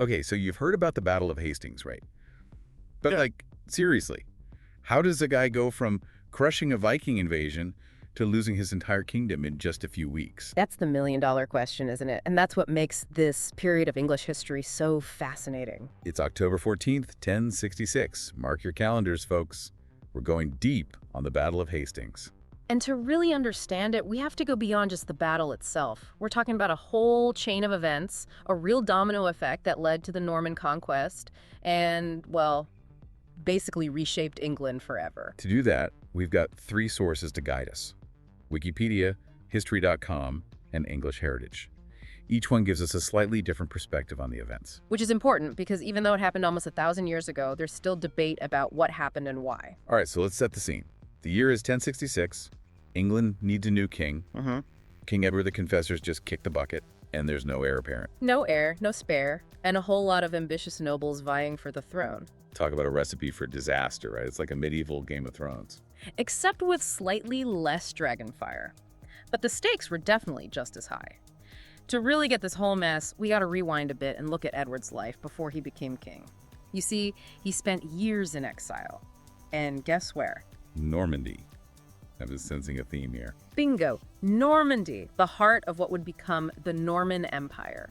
Okay, so you've heard about the Battle of Hastings, right? But Yeah. seriously, how does a guy go from crushing a Viking invasion to losing his entire kingdom in just a few weeks? That's the million-dollar question, isn't it? And that's what makes this period of English history so fascinating. It's October 14th, 1066. Mark your calendars, folks. We're going deep on the Battle of Hastings. And to really understand it, we have to go beyond just the battle itself. We're talking about a whole chain of events, a real domino effect that led to the Norman Conquest, and, well, basically reshaped England forever. To do that, we've got three sources to guide us: Wikipedia, History.com, and English Heritage. Each one gives us a slightly different perspective on the events. Which is important because even though it happened almost 1,000 years ago, there's still debate about what happened and why. All right, so let's set the scene. The year is 1066. England needs a new king. King Edward the Confessor's just kicked the bucket, and there's no heir apparent. No heir, no spare, and a whole lot of ambitious nobles vying for the throne. Talk about a recipe for disaster, right? It's like a medieval Game of Thrones. Except with slightly less dragonfire. But the stakes were definitely just as high. To really get this whole mess, we gotta rewind a bit and look at Edward's life before he became king. You see, he spent years in exile. And guess where? Normandy. I was sensing a theme here. Bingo! Normandy, the heart of what would become the Norman Empire.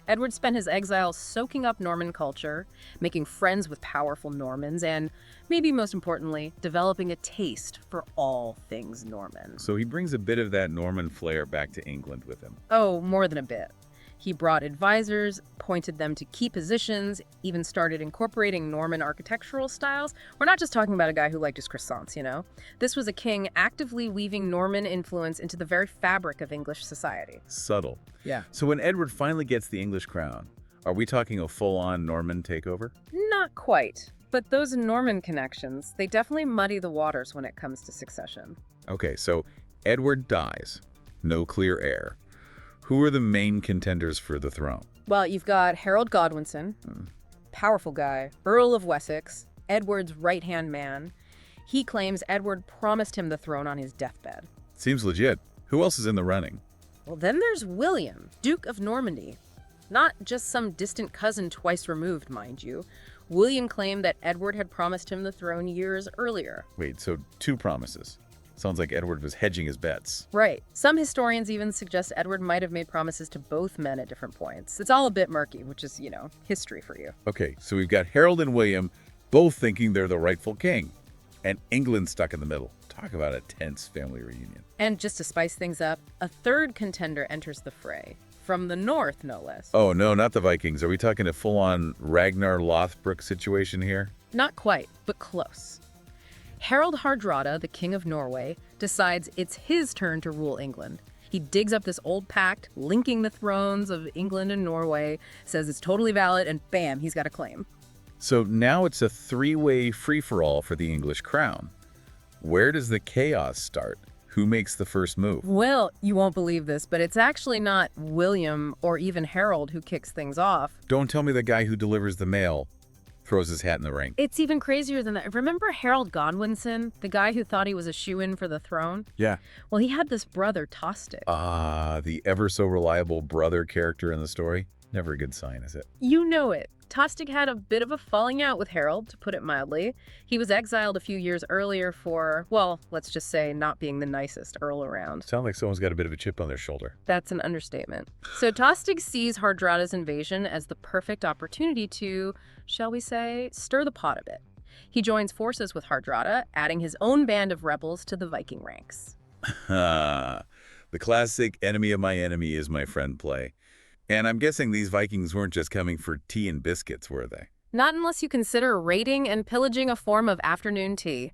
Edward spent his exile soaking up Norman culture, making friends with powerful Normans, and, maybe most importantly, developing a taste for all things Norman. So he brings a bit of that Norman flair back to England with him. Oh, more than a bit. He brought advisors, pointed them to key positions, even started incorporating Norman architectural styles. We're not just talking about a guy who liked his croissants, you know? This was a king actively weaving Norman influence into the very fabric of English society. Subtle. Yeah. So when Edward finally gets the English crown, are we talking a full-on Norman takeover? Not quite. But those Norman connections, they definitely muddy the waters when it comes to succession. Okay, so Edward dies. No clear heir. Who are the main contenders for the throne? Well, you've got Harold Godwinson, powerful guy, Earl of Wessex, Edward's right-hand man. He claims Edward promised him the throne on his deathbed. Seems legit. Who else is in the running? Well, then there's William, Duke of Normandy. Not just some distant cousin twice removed, mind you. William claimed that Edward had promised him the throne years earlier. Wait, so two promises. Sounds like Edward was hedging his bets. Right. Some historians even suggest Edward might have made promises to both men at different points. It's all a bit murky, which is, history for you. Okay, so we've got Harold and William both thinking they're the rightful king, and England stuck in the middle. Talk about a tense family reunion. And just to spice things up, a third contender enters the fray. From the north, no less. Oh, no, not the Vikings. Are we talking a full-on Ragnar Lothbrok situation here? Not quite, but close. Harold Hardrada, the King of Norway, decides it's his turn to rule England. He digs up this old pact, linking the thrones of England and Norway, says it's totally valid, and bam, he's got a claim. So now it's a three-way free-for-all for the English crown. Where does the chaos start? Who makes the first move? Well, you won't believe this, but it's actually not William or even Harold who kicks things off. Don't tell me the guy who delivers the mail throws his hat in the ring. It's even crazier than that. Remember Harold Godwinson, the guy who thought he was a shoo-in for the throne? Yeah. Well, he had this brother, Tostig. Ah, the ever-so-reliable brother character in the story. Never a good sign, is it? You know it. Tostig had a bit of a falling out with Harold, to put it mildly. He was exiled a few years earlier for, well, let's just say not being the nicest earl around. Sounds like someone's got a bit of a chip on their shoulder. That's an understatement. So Tostig sees Hardrada's invasion as the perfect opportunity to, shall we say, stir the pot a bit. He joins forces with Hardrada, adding his own band of rebels to the Viking ranks. The classic enemy of my enemy is my friend play. And I'm guessing these Vikings weren't just coming for tea and biscuits, were they? Not unless you consider raiding and pillaging a form of afternoon tea.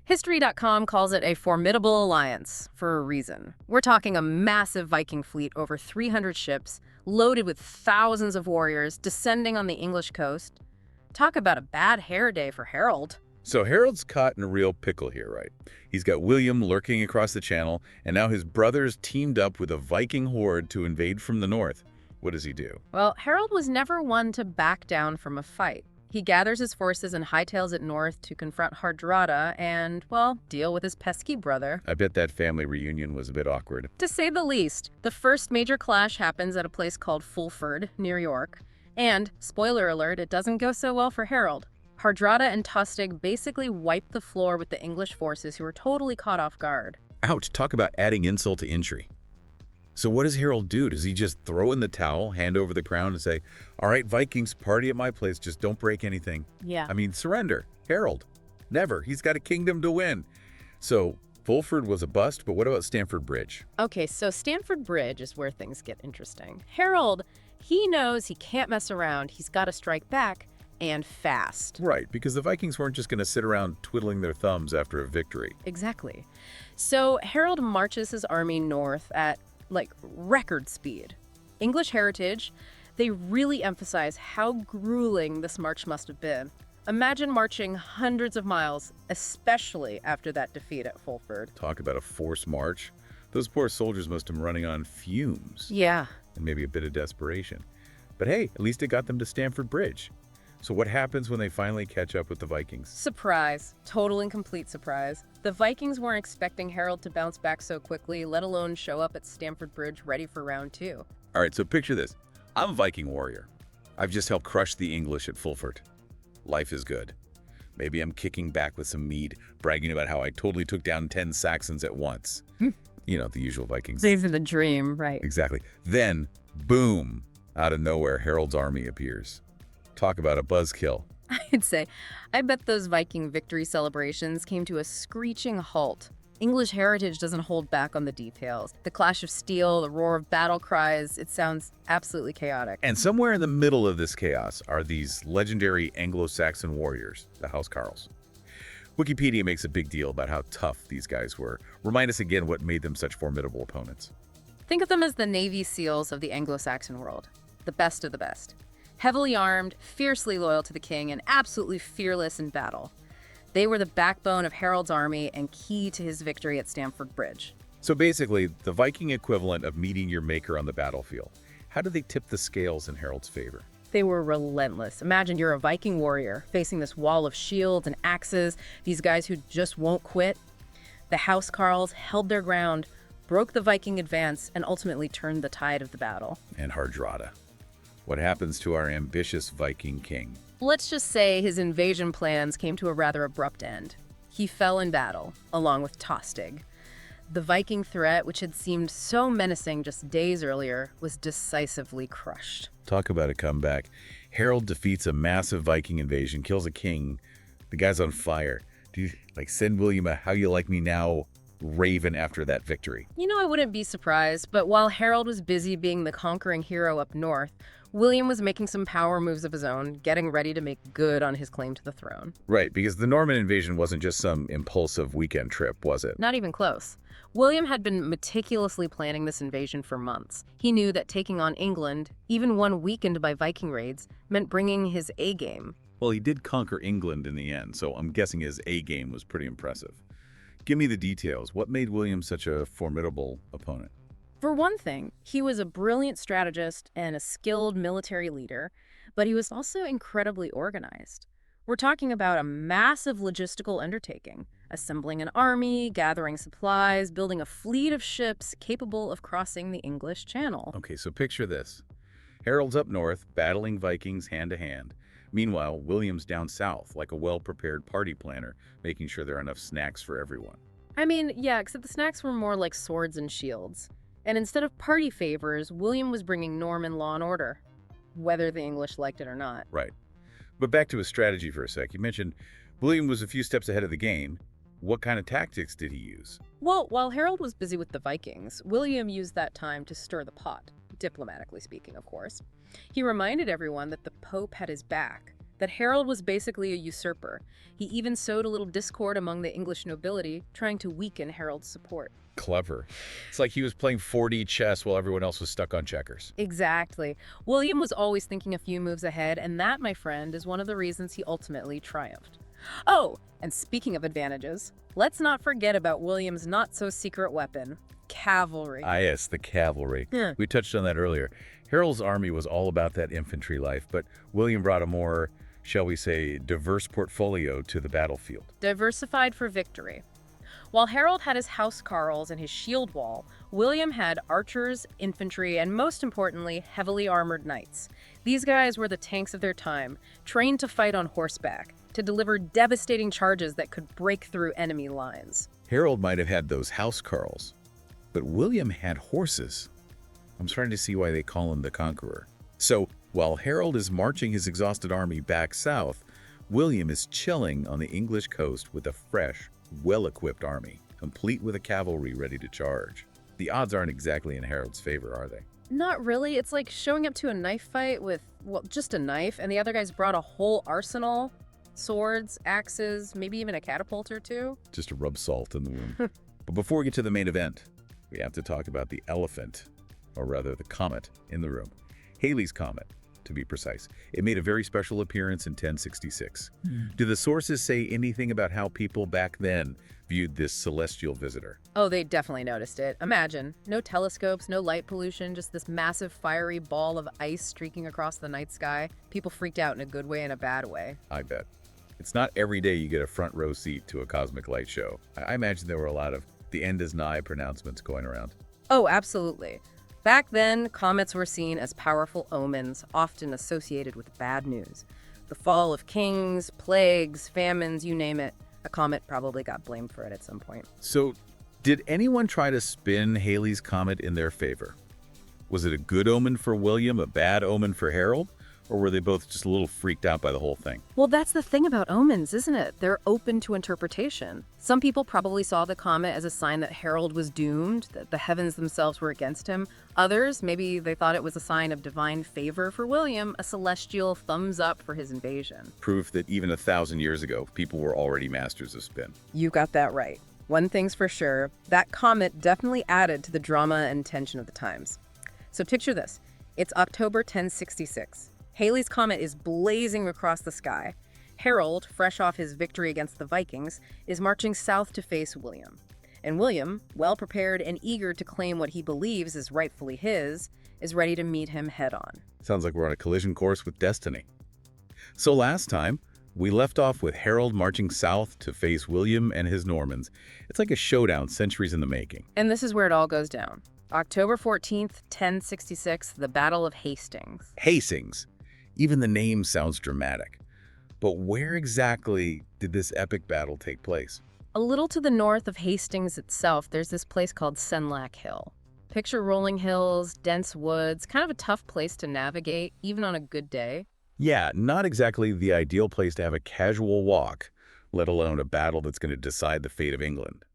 History.com calls it a formidable alliance, for a reason. We're talking a massive Viking fleet, over 300 ships, loaded with thousands of warriors, descending on the English coast. Talk about a bad hair day for Harold. So Harold's caught in a real pickle here, right? He's got William lurking across the channel, and now his brothers teamed up with a Viking horde to invade from the north. What does he do? Well, Harold was never one to back down from a fight. He gathers his forces and hightails it north to confront Hardrada and, well, deal with his pesky brother. I bet that family reunion was a bit awkward. To say the least. The first major clash happens at a place called Fulford, near York. And, spoiler alert, it doesn't go so well for Harold. Hardrada and Tostig basically wiped the floor with the English forces who were totally caught off guard. Ouch, talk about adding insult to injury. So what does Harold do? Does he just throw in the towel, hand over the crown, and say, all right, Vikings, party at my place, just don't break anything? Yeah. I mean, surrender. Harold. Never. He's got a kingdom to win. So Fulford was a bust, but what about Stamford Bridge? Okay, so Stamford Bridge is where things get interesting. Harold, he knows he can't mess around. He's got to strike back, and fast. Right, because the Vikings weren't just going to sit around twiddling their thumbs after a victory. Exactly. So Harold marches his army north at, record speed. English heritage, they really emphasize how grueling this march must have been. Imagine marching hundreds of miles, especially after that defeat at Fulford. Talk about a forced march. Those poor soldiers must have been running on fumes. Yeah. And maybe a bit of desperation. But hey, at least it got them to Stamford Bridge. So what happens when they finally catch up with the Vikings? Surprise. Total and complete surprise. The Vikings weren't expecting Harold to bounce back so quickly, let alone show up at Stamford Bridge ready for round 2. All right, so picture this. I'm a Viking warrior. I've just helped crush the English at Fulford. Life is good. Maybe I'm kicking back with some mead, bragging about how I totally took down 10 Saxons at once. You know, the usual Vikings. These are the dream, right? Exactly. Then, boom, out of nowhere, Harold's army appears. Talk about a buzzkill. I'd say, I bet those Viking victory celebrations came to a screeching halt. English heritage doesn't hold back on the details. The clash of steel, the roar of battle cries, it sounds absolutely chaotic. And somewhere in the middle of this chaos are these legendary Anglo-Saxon warriors, the Housecarls. Wikipedia makes a big deal about how tough these guys were. Remind us again what made them such formidable opponents. Think of them as the Navy SEALs of the Anglo-Saxon world. The best of the best. Heavily armed, fiercely loyal to the king, and absolutely fearless in battle. They were the backbone of Harold's army and key to his victory at Stamford Bridge. So basically, the Viking equivalent of meeting your maker on the battlefield. How did they tip the scales in Harold's favor? They were relentless. Imagine you're a Viking warrior facing this wall of shields and axes, these guys who just won't quit. The Housecarls held their ground, broke the Viking advance, and ultimately turned the tide of the battle. And Hardrada. What happens to our ambitious Viking king? Let's just say his invasion plans came to a rather abrupt end. He fell in battle, along with Tostig. The Viking threat, which had seemed so menacing just days earlier, was decisively crushed. Talk about a comeback. Harold defeats a massive Viking invasion, kills a king. The guy's on fire. Do you send William a "how you like me now" raven after that victory? You know, I wouldn't be surprised, but while Harold was busy being the conquering hero up north, William was making some power moves of his own, getting ready to make good on his claim to the throne. Right, because the Norman invasion wasn't just some impulsive weekend trip, was it? Not even close. William had been meticulously planning this invasion for months. He knew that taking on England, even one weakened by Viking raids, meant bringing his A-game. Well, he did conquer England in the end, so I'm guessing his A-game was pretty impressive. Give me the details. What made William such a formidable opponent? For one thing, he was a brilliant strategist and a skilled military leader, but he was also incredibly organized. We're talking about a massive logistical undertaking, assembling an army, gathering supplies, building a fleet of ships capable of crossing the English Channel. Okay, so picture this. Harold's up north, battling Vikings hand to hand. Meanwhile, William's down south, like a well-prepared party planner, making sure there are enough snacks for everyone. I mean, yeah, except the snacks were more like swords and shields. And instead of party favors, William was bringing Norman law and order, whether the English liked it or not. Right. But back to his strategy for a sec. You mentioned William was a few steps ahead of the game. What kind of tactics did he use? Well, while Harold was busy with the Vikings, William used that time to stir the pot, diplomatically speaking, of course. He reminded everyone that the Pope had his back, that Harold was basically a usurper. He even sowed a little discord among the English nobility, trying to weaken Harold's support. Clever. It's like he was playing 4D chess while everyone else was stuck on checkers. Exactly. William was always thinking a few moves ahead, and that, my friend, is one of the reasons he ultimately triumphed. Oh, and speaking of advantages, let's not forget about William's not-so-secret weapon, cavalry. Ah, yes, the cavalry. We touched on that earlier. Harold's army was all about that infantry life, but William brought a more, shall we say, diverse portfolio to the battlefield. Diversified for victory. While Harold had his housecarls and his shield wall, William had archers, infantry, and most importantly, heavily armored knights. These guys were the tanks of their time, trained to fight on horseback, to deliver devastating charges that could break through enemy lines. Harold might have had those housecarls, but William had horses. I'm starting to see why they call him the Conqueror. So, while Harold is marching his exhausted army back south, William is chilling on the English coast with a fresh, well-equipped army, complete with a cavalry ready to charge. The odds aren't exactly in Harold's favor, are they? Not really. It's like showing up to a knife fight with, well, just a knife, and the other guys brought a whole arsenal, swords, axes, maybe even a catapult or two. Just to rub salt in the wound. But before we get to the main event, we have to talk about the elephant, or rather the comet, in the room. Halley's Comet, to be precise. It made a very special appearance in 1066. Do the sources say anything about how people back then viewed this celestial visitor? Oh, they definitely noticed it. Imagine, no telescopes, no light pollution, just this massive fiery ball of ice streaking across the night sky. People freaked out in a good way and a bad way. I bet. It's not every day you get a front row seat to a cosmic light show. I imagine there were a lot of the end is nigh pronouncements going around. Oh, absolutely. Back then, comets were seen as powerful omens, often associated with bad news. The fall of kings, plagues, famines, you name it. A comet probably got blamed for it at some point. So, did anyone try to spin Halley's Comet in their favor? Was it a good omen for William, a bad omen for Harold? Or were they both just a little freaked out by the whole thing? Well, that's the thing about omens, isn't it? They're open to interpretation. Some people probably saw the comet as a sign that Harold was doomed, that the heavens themselves were against him. Others, maybe they thought it was a sign of divine favor for William, a celestial thumbs up for his invasion. Proof that even 1,000 years ago, people were already masters of spin. You got that right. One thing's for sure, that comet definitely added to the drama and tension of the times. So picture this. It's October 1066. Halley's Comet is blazing across the sky. Harold, fresh off his victory against the Vikings, is marching south to face William. And William, well prepared and eager to claim what he believes is rightfully his, is ready to meet him head-on. Sounds like we're on a collision course with destiny. So last time, we left off with Harold marching south to face William and his Normans. It's like a showdown centuries in the making. And this is where it all goes down. October 14th, 1066, the Battle of Hastings. Hastings. Even the name sounds dramatic. But where exactly did this epic battle take place? A little to the north of Hastings itself, there's this place called Senlac Hill. Picture rolling hills, dense woods, kind of a tough place to navigate, even on a good day. Yeah, not exactly the ideal place to have a casual walk, let alone a battle that's going to decide the fate of England.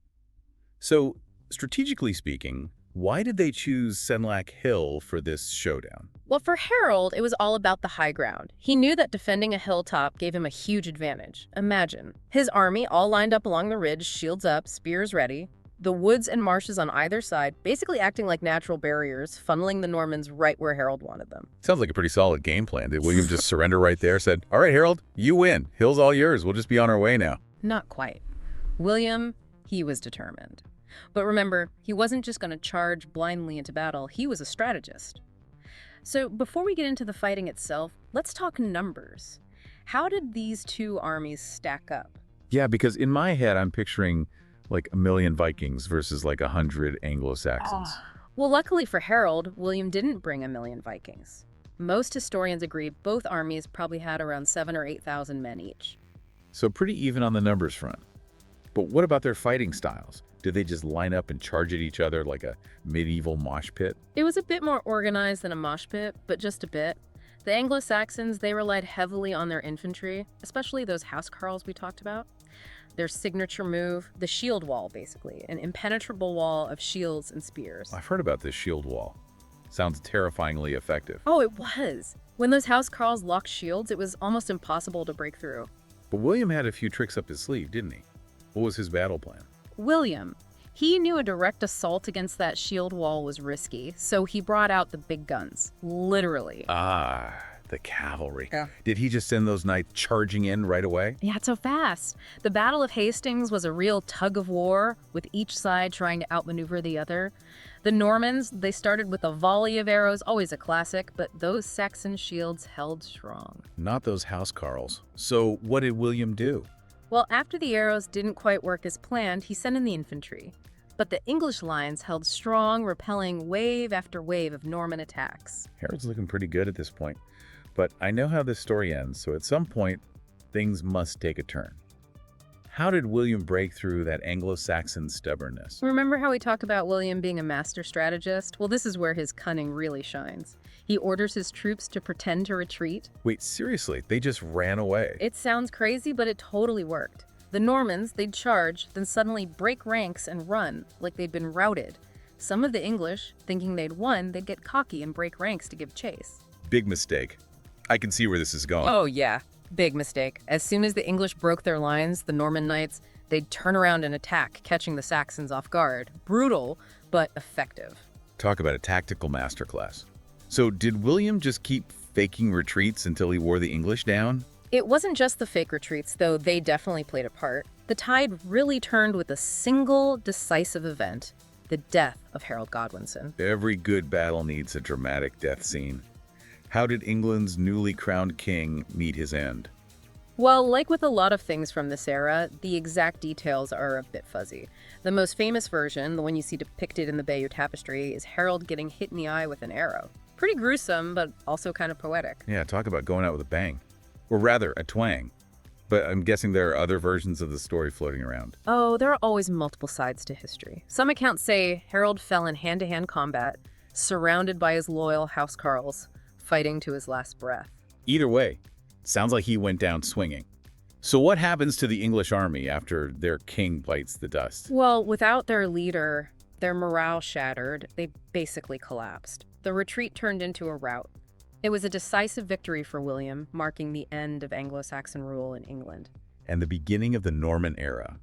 So, strategically speaking, why did they choose Senlac Hill for this showdown? Well, for Harold, it was all about the high ground. He knew that defending a hilltop gave him a huge advantage. Imagine, his army all lined up along the ridge, shields up, spears ready. The woods and marshes on either side, basically acting like natural barriers, funneling the Normans right where Harold wanted them. Sounds like a pretty solid game plan. Did William just surrender right there? Said, all right, Harold, you win. Hill's all yours. We'll just be on our way now. Not quite. William, he was determined. But remember, he wasn't just going to charge blindly into battle. He was a strategist. So before we get into the fighting itself, let's talk numbers. How did these two armies stack up? Yeah, because in my head, I'm picturing like 1,000,000 Vikings versus like 100 Anglo-Saxons. Well, luckily for Harold, William didn't bring 1,000,000 Vikings. Most historians agree both armies probably had around 7,000 or 8,000 men each. So pretty even on the numbers front. But what about their fighting styles? Did they just line up and charge at each other like a medieval mosh pit? It was a bit more organized than a mosh pit, but just a bit. The Anglo-Saxons, they relied heavily on their infantry, especially those housecarls we talked about. Their signature move, the shield wall, basically, an impenetrable wall of shields and spears. I've heard about this shield wall. Sounds terrifyingly effective. Oh, it was. When those housecarls locked shields, it was almost impossible to break through. But William had a few tricks up his sleeve, didn't he? What was his battle plan? William, he knew a direct assault against that shield wall was risky, so he brought out the big guns, literally. Ah, the cavalry. Yeah. Did he just send those knights charging in right away? Yeah, so fast. The Battle of Hastings was a real tug of war, with each side trying to outmaneuver the other. The Normans, they started with a volley of arrows, always a classic, but those Saxon shields held strong. Not those housecarls. So what did William do? Well, after the arrows didn't quite work as planned, he sent in the infantry. But the English lines held strong, repelling wave after wave of Norman attacks. Harold's looking pretty good at this point. But I know how this story ends, so at some point, things must take a turn. How did William break through that Anglo-Saxon stubbornness? Remember how we talk about William being a master strategist? Well, this is where his cunning really shines. He orders his troops to pretend to retreat. Wait, seriously? They just ran away? It sounds crazy, but it totally worked. The Normans, they'd charge, then suddenly break ranks and run, like they'd been routed. Some of the English, thinking they'd won, they'd get cocky and break ranks to give chase. Big mistake. I can see where this is going. Oh, yeah. Big mistake. As soon as the English broke their lines, the Norman knights, they'd turn around and attack, catching the Saxons off guard. Brutal, but effective. Talk about a tactical masterclass. So did William just keep faking retreats until he wore the English down? It wasn't just the fake retreats, though they definitely played a part. The tide really turned with a single decisive event, the death of Harold Godwinson. Every good battle needs a dramatic death scene. How did England's newly crowned king meet his end? Well, like with a lot of things from this era, the exact details are a bit fuzzy. The most famous version, the one you see depicted in the Bayeux Tapestry, is Harold getting hit in the eye with an arrow. Pretty gruesome, but also kind of poetic. Yeah, talk about going out with a bang. Or rather, a twang. But I'm guessing there are other versions of the story floating around. Oh, there are always multiple sides to history. Some accounts say Harold fell in hand-to-hand combat, surrounded by his loyal housecarls, fighting to his last breath. Either way, sounds like he went down swinging. So what happens to the English army after their king bites the dust? Well, without their leader, their morale shattered. They basically collapsed. The retreat turned into a rout. It was a decisive victory for William, marking the end of Anglo-Saxon rule in England. And the beginning of the Norman era.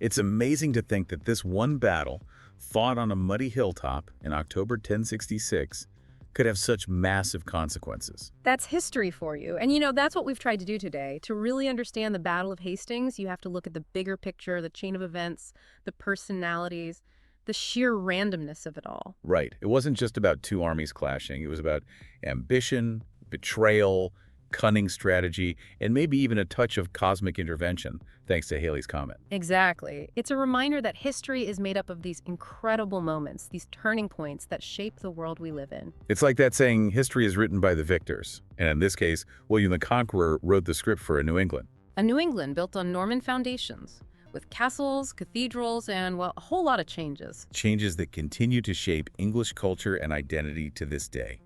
It's amazing to think that this one battle, fought on a muddy hilltop in October 1066, could have such massive consequences. That's history for you. And that's what we've tried to do today. To really understand the Battle of Hastings, you have to look at the bigger picture, the chain of events, the personalities, the sheer randomness of it all. Right. It wasn't just about two armies clashing. It was about ambition, betrayal, cunning strategy, and maybe even a touch of cosmic intervention, thanks to Halley's Comet. Exactly. It's a reminder that history is made up of these incredible moments, these turning points that shape the world we live in. It's like that saying, history is written by the victors. And in this case, William the Conqueror wrote the script for a New England. A New England built on Norman foundations, with castles, cathedrals, and, well, a whole lot of changes. Changes that continue to shape English culture and identity to this day.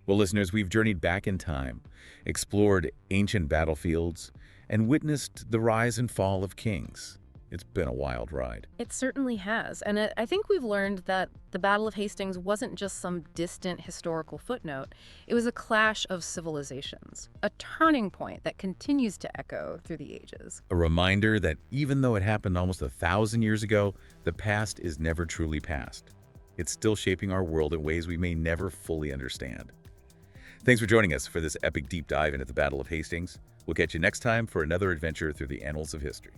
Well, listeners, we've journeyed back in time, explored ancient battlefields, and witnessed the rise and fall of kings. It's been a wild ride. It certainly has. And I think we've learned that the Battle of Hastings wasn't just some distant historical footnote. It was a clash of civilizations, a turning point that continues to echo through the ages. A reminder that even though it happened almost 1,000 years ago, the past is never truly past. It's still shaping our world in ways we may never fully understand. Thanks for joining us for this epic deep dive into the Battle of Hastings. We'll catch you next time for another adventure through the annals of history.